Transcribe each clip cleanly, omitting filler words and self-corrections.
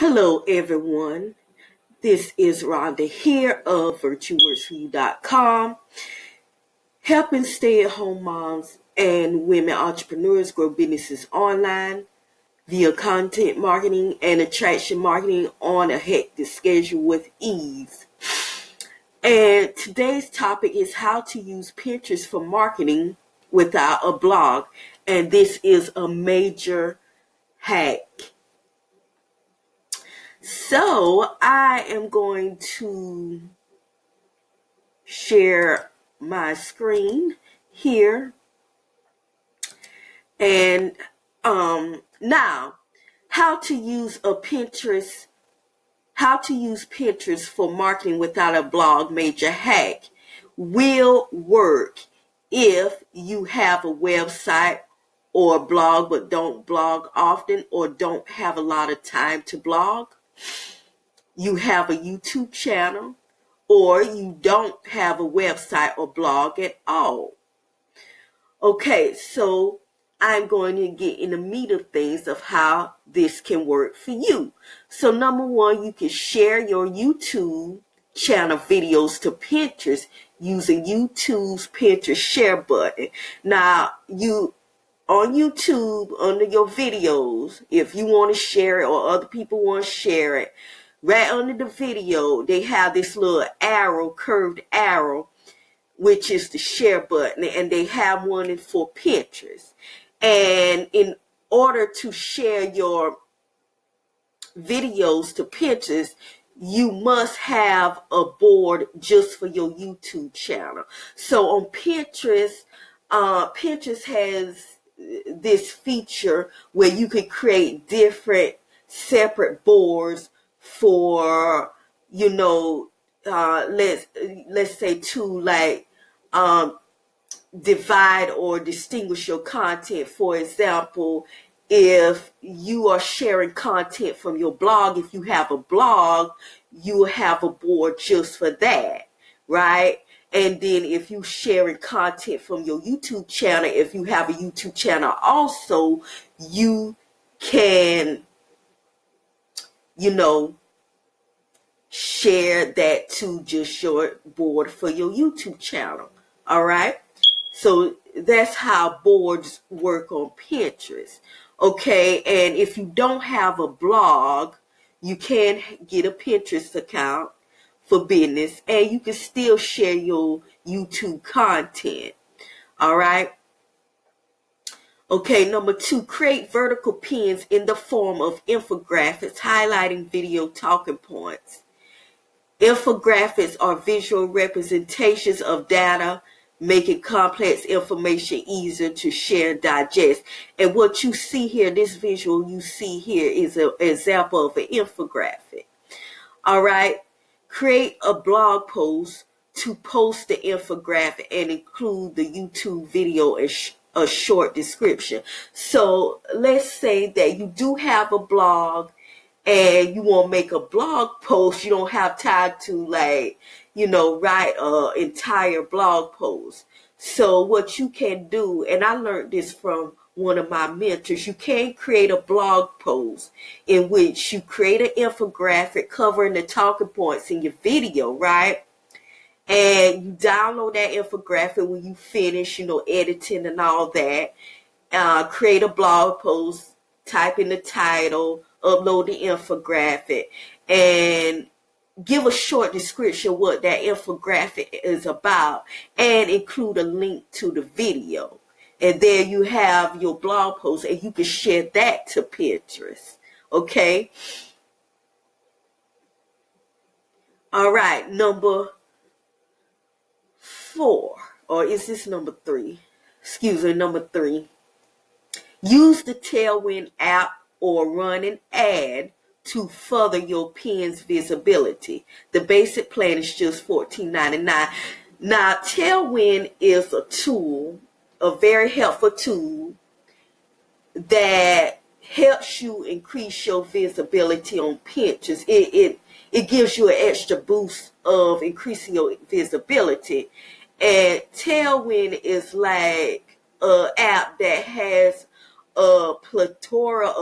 Hello everyone, this is Rhonda here of Virtu.com, helping stay-at-home moms and women entrepreneurs grow businesses online via content marketing and attraction marketing on a hectic schedule with ease. And today's topic is how to use Pinterest for marketing without a blog, and this is a major hack. So I am going to share my screen here. And now, how to use Pinterest for marketing without a blog major hack will work if you have a website or a blog but don't blog often or don't have a lot of time to blog. You have a YouTube channel, or you don't have a website or blog at all. Okay, so I'm going to get in the meat of things of how this can work for you. So number one, you can share your YouTube channel videos to Pinterest using YouTube's Pinterest share button. Now, on YouTube, under your videos, if you want to share it or other people want to share it, right under the video, they have this little arrow, curved arrow, which is the share button, and they have one for Pinterest. And in order to share your videos to Pinterest, you must have a board just for your YouTube channel. So on Pinterest, Pinterest has this feature where you could create different separate boards for, let's say to divide or distinguish your content. For example, if you are sharing content from your blog, if you have a blog, you have a board just for that, right? And then if you're sharing content from your YouTube channel, if you have a YouTube channel also, you can, share that to just your board for your YouTube channel. All right. So that's how boards work on Pinterest. Okay. And if you don't have a blog, you can get a Pinterest account for business, and you can still share your YouTube content. All right. Okay, number two, create vertical pins in the form of infographics highlighting video talking points. Infographics are visual representations of data, making complex information easier to share and digest. And what you see here, this visual you see here, is an example of an infographic. All right. Create a blog post to post the infographic and include the YouTube video and a short description. So let's say that you do have a blog and you want to make a blog post. You don't have time to write an entire blog post. So what you can do, and I learned this from one of my mentors, you can create a blog post in which you create an infographic covering the talking points in your video, right? And you download that infographic when you finish, editing and all that. Create a blog post, type in the title, upload the infographic, and give a short description what that infographic is about, and include a link to the video. And there you have your blog post, and you can share that to Pinterest. Okay. All right. Number 4, or is this number 3? Excuse me, number 3. Use the Tailwind app or run an ad to further your pin's visibility. The basic plan is just $14.99. Now, Tailwind is a tool, a very helpful tool that helps you increase your visibility on Pinterest. It gives you an extra boost of increasing your visibility. And Tailwind is like an app that has a plethora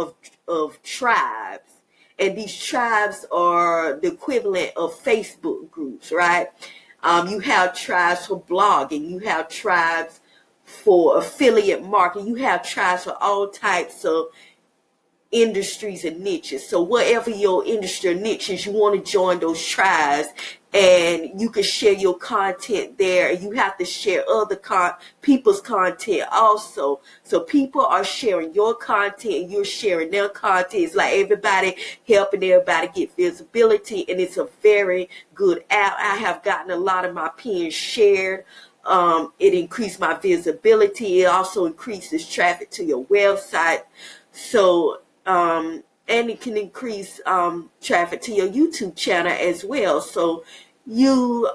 of tribes. And these tribes are the equivalent of Facebook groups, right? You have tribes for blogging. You have tribes for affiliate marketing. You have tribes for all types of industries and niches. So whatever your industry or niche is, you want to join those tribes, and you can share your content there. And you have to share other people's content also. So people are sharing your content and you're sharing their content. It's like everybody helping everybody get visibility, and it's a very good app. I have gotten a lot of my pins shared. It increased my visibility. It also increases traffic to your website. So and it can increase traffic to your YouTube channel as well. So you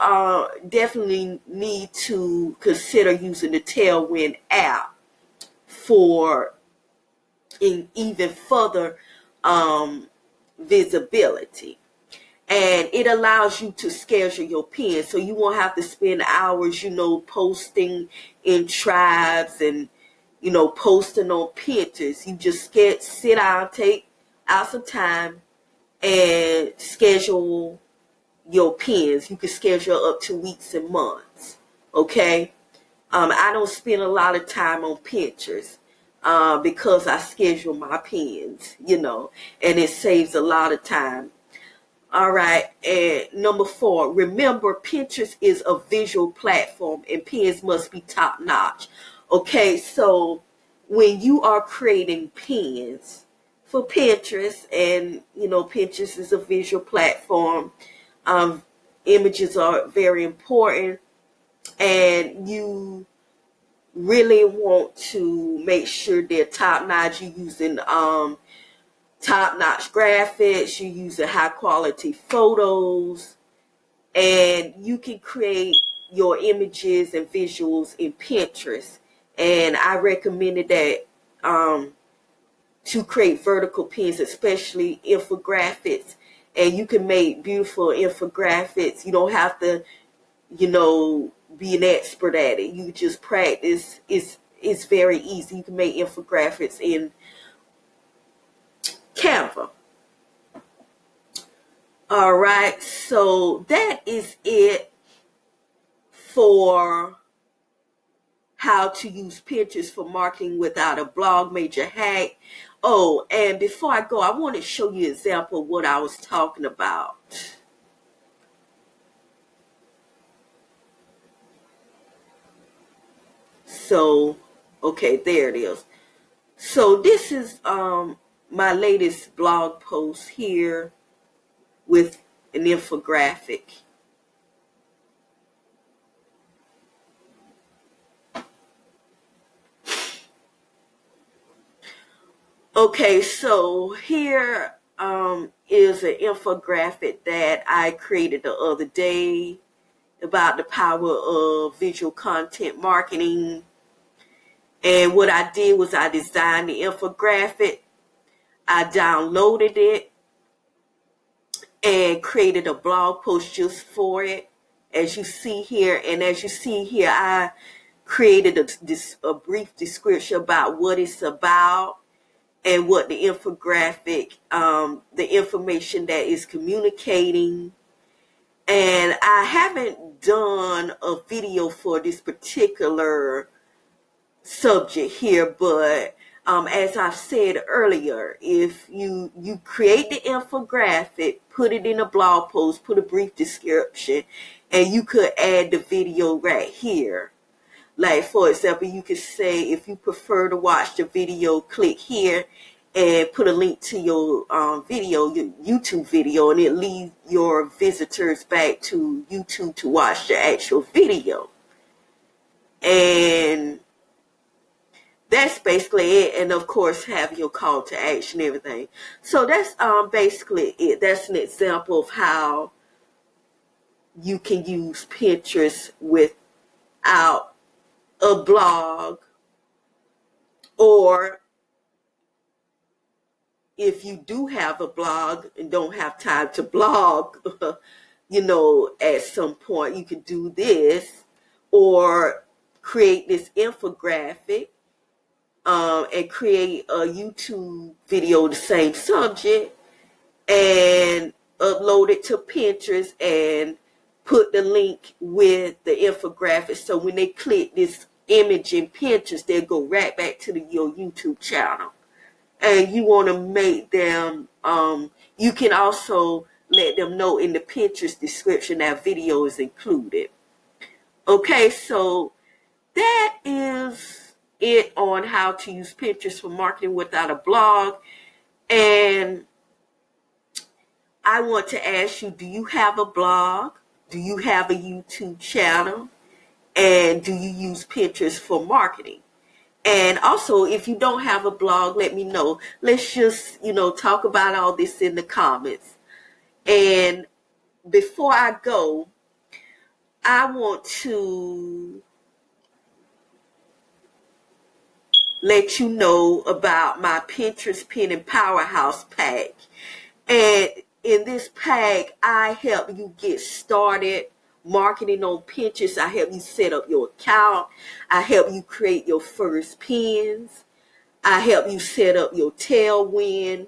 definitely need to consider using the Tailwind app for even further visibility. And it allows you to schedule your pins, so you won't have to spend hours, posting in tribes and posting on Pinterest. You just sit down, take out some time, and schedule your pins. You can schedule up to weeks and months. Okay, I don't spend a lot of time on Pinterest because I schedule my pins, and it saves a lot of time. All right, and number 4, remember Pinterest is a visual platform and pins must be top notch. Okay, so when you are creating pins for Pinterest, and Pinterest is a visual platform, images are very important, and you really want to make sure they're top notch. You're using top-notch graphics, you're using high-quality photos, and you can create your images and visuals in Pinterest. And I recommended that to create vertical pins, especially infographics. And you can make beautiful infographics. You don't have to, be an expert at it. You just practice. It's very easy. You can make infographics in Canva. All right, so that is it for how to use Pinterest for marketing without a blog major hack. Oh, and before I go, I want to show you an example of what I was talking about. So, okay, there it is. So this is my latest blog post here with an infographic. Okay, so here is an infographic that I created the other day about the power of visual content marketing. And what I did was I designed the infographic, I downloaded it, and created a blog post just for it, as you see here. And as you see here, I created a brief description about what it's about and what the infographic, the information that is communicating. And I haven't done a video for this particular subject here, but as I've said earlier, if you create the infographic, put it in a blog post, put a brief description, and you could add the video right here. Like, for example, you could say, if you prefer to watch the video, click here and put a link to your video, your YouTube video, and it leads your visitors back to YouTube to watch the actual video. And that's basically it. And of course, have your call to action and everything. So that's basically it. That's an example of how you can use Pinterest without a blog, or if you do have a blog and don't have time to blog, at some point you can do this, or create this infographic and create a YouTube video, the same subject, and upload it to Pinterest and put the link with the infographic. So when they click this image in Pinterest, they'll go right back to your YouTube channel. And you want to make them, you can also let them know in the Pinterest description that video is included. Okay, so that is it on how to use Pinterest for marketing without a blog. And I want to ask you, do you have a blog? Do you have a YouTube channel? And do you use Pinterest for marketing? And also, if you don't have a blog, let me know. Let's just, talk about all this in the comments. And before I go, I want to let you know about my Pinterest Pinning Powerhouse Pack. And in this pack, I help you get started marketing on Pinterest. I help you set up your account. I help you create your first pins. I help you set up your Tailwind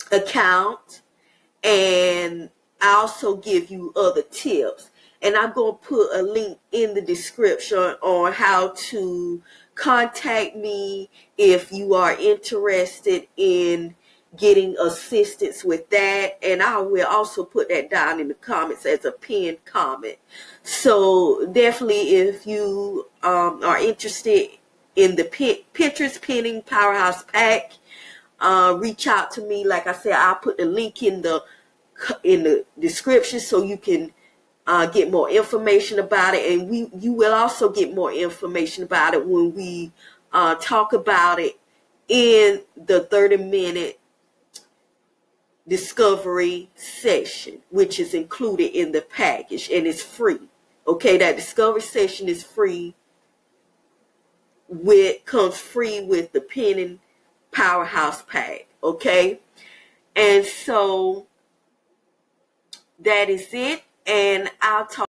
account. And I also give you other tips. And I'm going to put a link in the description on how to contact me if you are interested in getting assistance with that. And I will also put that down in the comments as a pinned comment. So definitely, if you are interested in the Pinterest Pinning Powerhouse Pack, reach out to me. Like I said, I'll put the link in the description so you can get more information about it. And you will also get more information about it when we talk about it in the 30-minute discovery session, which is included in the package, and it's free. Okay, that discovery session is free. Comes free with the Pinning Powerhouse Pack. Okay, and so that is it, and I'll talk